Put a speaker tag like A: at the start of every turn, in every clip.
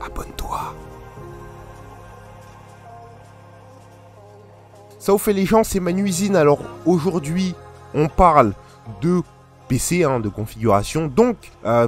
A: abonne-toi. Ça vous fait les gens, c'est Manuisine. Alors aujourd'hui, on parle de PC, de configuration. Donc,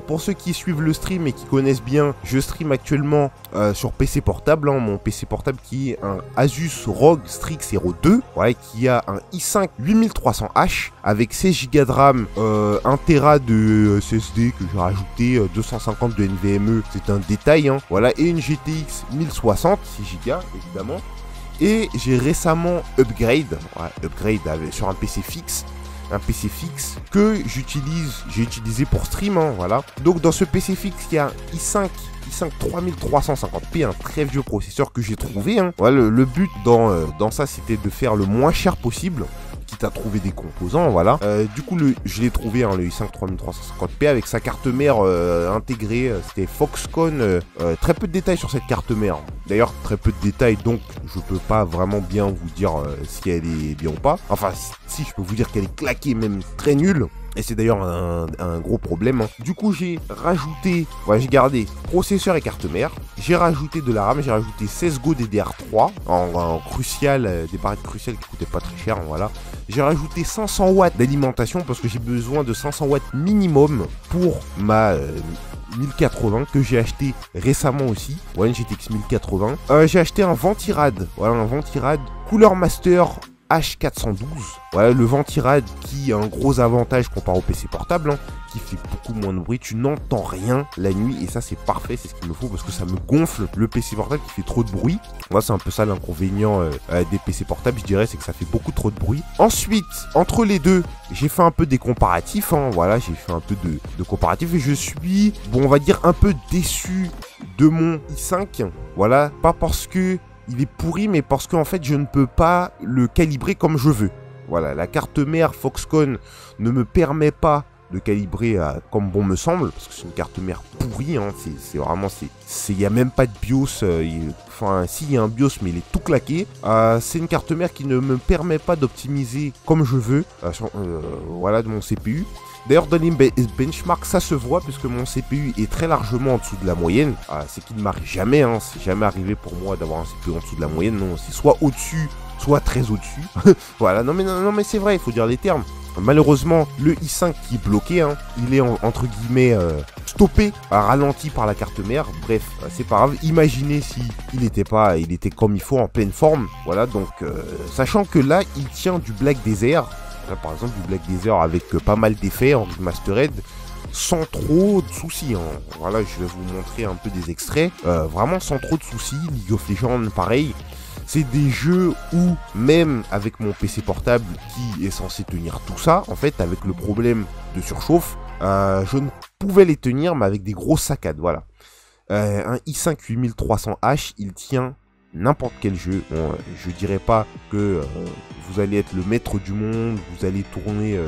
A: pour ceux qui suivent le stream et qui connaissent bien, je stream actuellement sur PC portable. Mon PC portable qui est un Asus ROG Strix Hero 2, qui a un i5 8300H avec 16 Go de RAM, 1 Tera de SSD que j'ai rajouté, 250 de NVMe, c'est un détail. Et une GTX 1060, 6 Go évidemment. Et j'ai récemment upgrade sur un PC fixe. Un PC fixe que j'ai utilisé pour stream, Donc dans ce PC fixe, il y a un i5 3350p, un très vieux processeur que j'ai trouvé. Le but dans ça, c'était de faire le moins cher possible, quitte à trouver des composants, du coup, je l'ai trouvé, le i5 3350p avec sa carte mère intégrée. C'était Foxconn. Très peu de détails sur cette carte mère. D'ailleurs, très peu de détails, donc je peux pas vraiment bien vous dire si elle est bien ou pas. Enfin, si je peux vous dire qu'elle est claquée, même très nulle. Et c'est d'ailleurs un gros problème. Du coup, j'ai rajouté, j'ai gardé processeur et carte mère. J'ai rajouté de la RAM, j'ai rajouté 16 Go DDR3 en crucial, des barrettes cruciales qui coûtaient pas très cher, J'ai rajouté 500 watts d'alimentation parce que j'ai besoin de 500 watts minimum pour ma 1080 que j'ai acheté récemment aussi. Une GTX 1080. J'ai acheté un Ventirad, un Ventirad Cooler Master H412. Le Ventirad qui a un gros avantage comparé au PC portable, qui fait beaucoup moins de bruit. Tu n'entends rien la nuit et ça c'est parfait, c'est ce qu'il me faut parce que ça me gonfle le PC portable qui fait trop de bruit. C'est un peu ça l'inconvénient des PC portables, je dirais, c'est que ça fait beaucoup trop de bruit. Ensuite, entre les deux, j'ai fait un peu des comparatifs, j'ai fait un peu de comparatifs et je suis, on va dire un peu déçu de mon i5. Pas parce que il est pourri, mais parce qu'en fait, je ne peux pas le calibrer comme je veux. La carte mère Foxconn ne me permet pas de calibrer comme bon me semble, parce que c'est une carte mère pourrie, c'est vraiment, il n'y a même pas de BIOS, si, il y a un BIOS, mais il est tout claqué. C'est une carte mère qui ne me permet pas d'optimiser comme je veux, de mon CPU. D'ailleurs, dans les benchmarks, ça se voit puisque mon CPU est très largement en dessous de la moyenne. C'est qu'il ne m'arrive jamais, c'est jamais arrivé pour moi d'avoir un CPU en dessous de la moyenne. Non, c'est soit au-dessus, soit très au-dessus. Non mais c'est vrai, il faut dire les termes. Malheureusement, le i5 qui est bloqué, il est entre guillemets stoppé, ralenti par la carte mère. Bref, c'est pas grave. Imaginez si il était comme il faut, en pleine forme. Donc, sachant que là, il tient du Black Desert. Par exemple, du Black Desert avec pas mal d'effets en remastered, sans trop de soucis. Je vais vous montrer un peu des extraits. Vraiment sans trop de soucis. League of Legends, pareil. C'est des jeux où, même avec mon PC portable qui est censé tenir tout ça, en fait, avec le problème de surchauffe, je ne pouvais les tenir, mais avec des grosses saccades. Un i5 8300H, il tient n'importe quel jeu. Je dirais pas que vous allez être le maître du monde, vous allez tourner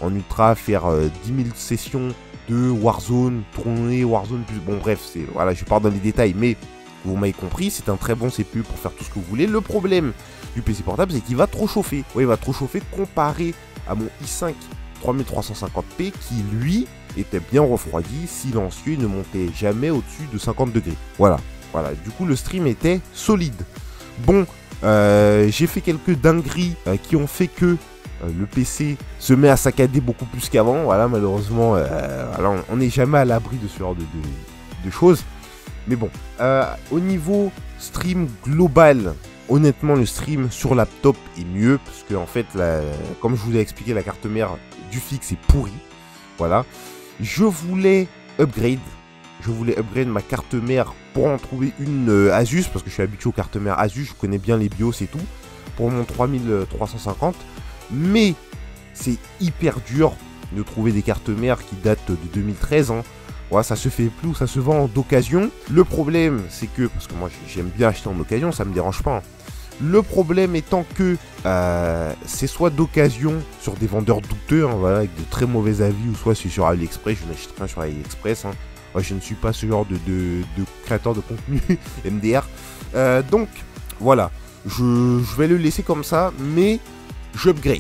A: en ultra, faire 10 000 sessions de Warzone, tourner Warzone plus... bref, je pars dans les détails, mais vous m'avez compris, c'est un très bon CPU pour faire tout ce que vous voulez. Le problème du PC portable, c'est qu'il va trop chauffer. Il va trop chauffer comparé à mon i5 3350p qui, lui, était bien refroidi, silencieux, il ne montait jamais au-dessus de 50 degrés. Du coup, le stream était solide. J'ai fait quelques dingueries qui ont fait que le PC se met à saccader beaucoup plus qu'avant. Malheureusement, on n'est jamais à l'abri de ce genre de choses. Mais au niveau stream global, honnêtement, le stream sur laptop est mieux. Parce que, en fait, comme je vous ai expliqué, la carte mère du fixe est pourrie. Je voulais upgrade ma carte mère pour en trouver une Asus, parce que je suis habitué aux cartes mères Asus, je connais bien les BIOS et tout, pour mon 3350. Mais c'est hyper dur de trouver des cartes mères qui datent de 2013. Ça se fait plus ou ça se vend d'occasion. Le problème, c'est que, parce que moi j'aime bien acheter en occasion, ça me dérange pas. Le problème étant que c'est soit d'occasion sur des vendeurs douteux, avec de très mauvais avis, ou soit c'est sur AliExpress. Je n'achète rien sur AliExpress. Moi, je ne suis pas ce genre de créateur de contenu MDR. Donc, je vais le laisser comme ça, mais j'upgrade.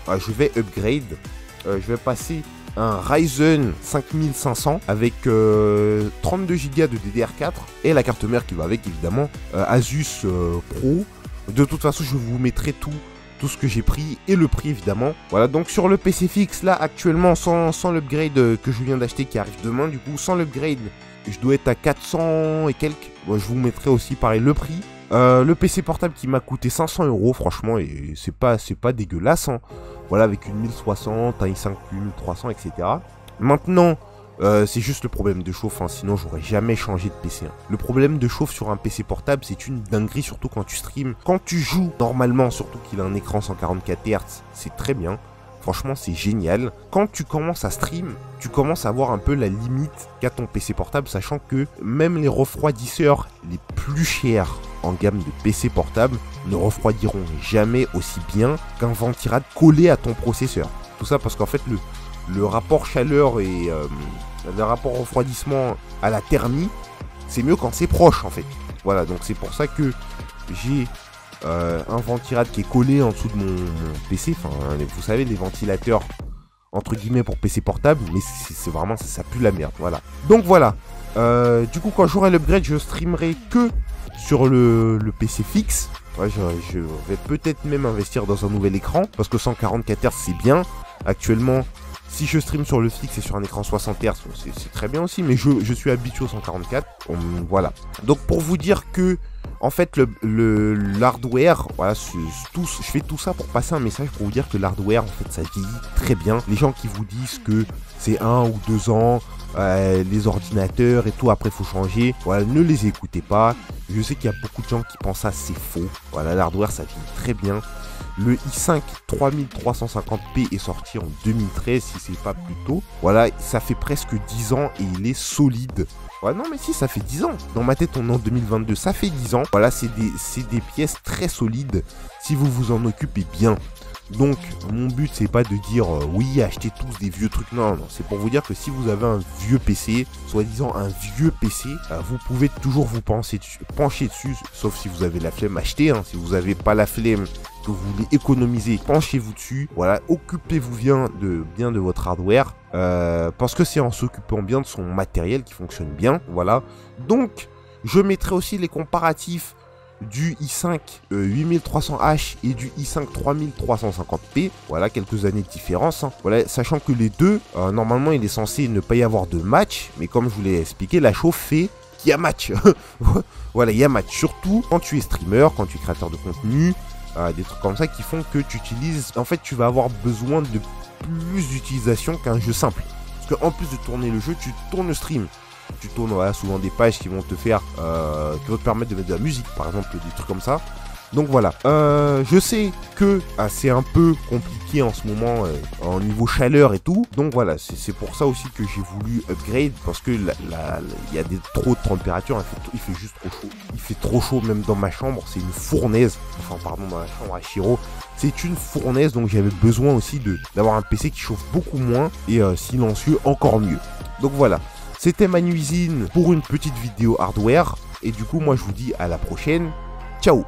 A: Je vais upgrade. Je vais passer un Ryzen 5500 avec 32 Go de DDR4 et la carte mère qui va avec évidemment, Asus Pro. De toute façon je vous mettrai tout ce que j'ai pris et le prix évidemment. Voilà, donc sur le PC fixe là actuellement sans l'upgrade que je viens d'acheter qui arrive demain, du coup sans l'upgrade je dois être à 400 et quelques. Bon, je vous mettrai aussi pareil le prix. Le PC portable qui m'a coûté 500 €, franchement, et c'est pas dégueulasse, hein. Voilà, avec une 1060, un i5 1300, etc. Maintenant, c'est juste le problème de chauffe, hein, sinon j'aurais jamais changé de PC. Hein. Le problème de chauffe sur un PC portable, c'est une dinguerie, surtout quand tu streams. Quand tu joues normalement, surtout qu'il a un écran 144 Hz, c'est très bien. Franchement, c'est génial. Quand tu commences à stream, tu commences à voir un peu la limite qu'a ton PC portable, sachant que même les refroidisseurs les plus chers en gamme de PC portable ne refroidiront jamais aussi bien qu'un ventirad collé à ton processeur. Tout ça parce qu'en fait, le rapport chaleur et le rapport refroidissement à la thermie, c'est mieux quand c'est proche en fait. Voilà, donc c'est pour ça que j'ai un ventirad qui est collé en dessous de mon PC. Enfin, vous savez, les ventilateurs entre guillemets pour PC portable, mais c'est vraiment ça pue la merde. Voilà. Donc voilà. Du coup, quand j'aurai l'upgrade, je streamerai que sur le PC fixe. Ouais, je vais peut-être même investir dans un nouvel écran parce que 144 Hz c'est bien. Actuellement, si je stream sur le fixe et sur un écran 60 Hz, c'est très bien aussi, mais je suis habitué au 144. Voilà. Donc pour vous dire que en fait l'hardware, voilà, je fais tout ça pour passer un message pour vous dire que l'hardware en fait ça vieillit très bien. Les gens qui vous disent que c'est 1 ou 2 ans, les ordinateurs et tout après faut changer, voilà, ne les écoutez pas. Je sais qu'il y a beaucoup de gens qui pensent ça, c'est faux. Voilà, l'hardware ça vieillit très bien. Le i5 3350p est sorti en 2013, si c'est pas plus tôt. Voilà, ça fait presque 10 ans et il est solide. Ouais, non, mais si, ça fait 10 ans. Dans ma tête, on est en 2022, ça fait 10 ans. Voilà, c'est des pièces très solides si vous vous en occupez bien. Donc, mon but, c'est pas de dire oui, achetez tous des vieux trucs. Non, non, c'est pour vous dire que si vous avez un vieux PC, soi-disant un vieux PC, vous pouvez toujours vous pencher dessus, sauf si vous avez la flemme, achetez. Hein, si vous n'avez pas la flemme, que vous voulez économiser, penchez-vous dessus. Voilà, occupez-vous bien de votre hardware, parce que c'est en s'occupant bien de son matériel qui fonctionne bien. Voilà, donc je mettrai aussi les comparatifs du i5 8300H et du i5 3350p. Voilà, quelques années de différence. Hein. Voilà, sachant que les deux, normalement, il est censé ne pas y avoir de match, mais comme je vous l'ai expliqué, la chauffe fait qu'il y a match. Voilà, il y a match. Surtout quand tu es streamer, quand tu es créateur de contenu, des trucs comme ça qui font que tu utilises. En fait, tu vas avoir besoin de plus d'utilisation qu'un jeu simple. Parce qu'en plus de tourner le jeu, tu tournes le stream. Tu tournes, voilà, souvent des pages qui vont te faire, qui vont te permettre de mettre de la musique, par exemple, des trucs comme ça. Donc voilà, je sais que c'est un peu compliqué en ce moment en niveau chaleur et tout. Donc voilà, c'est pour ça aussi que j'ai voulu upgrade, parce que il y a trop de température, il fait juste trop chaud. Il fait trop chaud même dans ma chambre, c'est une fournaise. Enfin pardon, dans la chambre à Chiro, c'est une fournaise, donc j'avais besoin aussi d'avoir un PC qui chauffe beaucoup moins et silencieux encore mieux. Donc voilà. C'était Manuisine pour une petite vidéo hardware. Et du coup, moi, je vous dis à la prochaine. Ciao!